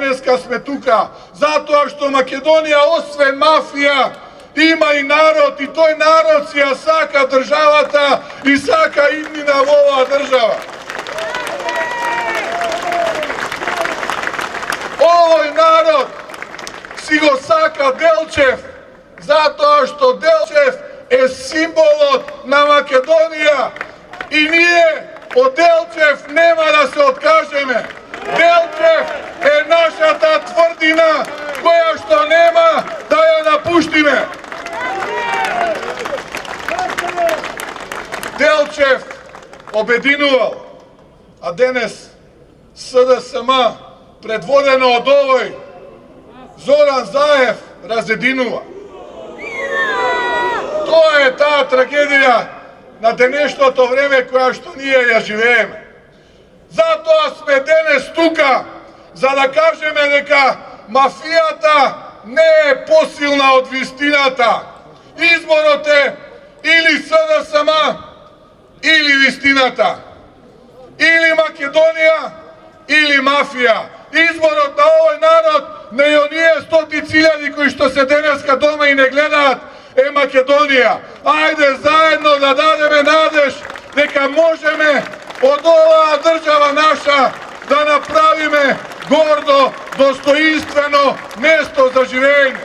денеска сме тука, затоа што Македонија освен мафија има и народ, и тој народ си ја сака државата и сака иднина во оваа држава. Овој народ си го сака Делчев, затоа што Делчев е символот на Македонија и ние од Делчев нема да се откажеме. Делчев е нашата тврдина која што нема да ја напуштиме. Делчев обединувал, а денес СДСМ предводено од овој Зоран Заев разединува. Тоа е таа трагедија на денешното време која што ние ја живееме. Затоа сме денес тука, за да кажеме дека мафијата не е посилна од вистината. Изборот е или СДСМ, или вистината. Или Македонија, или мафија. Изборот на овој народ, на оние стотици илјади кои што се денеска дома и не гледаат, е Македонија. Ајде заедно да дадеме надеж дека можеме од оваа држава наша да направиме гордо, достоинствено место за живење.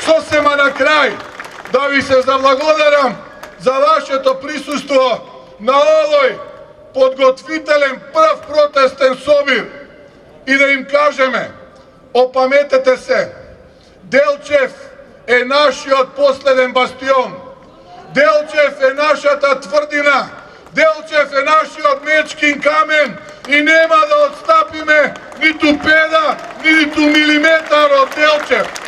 Сосема на крај, да ви се заблагодарам за вашето присуство на овој подготвителен прв протестен собир и да им кажеме, опаметете се, Делчев е нашиот последен бастион, Делчев е нашата тврдина, Делчев е нашиот мечкин камен и нема да отстапиме ниту педа, ниту милиметар од Делчев.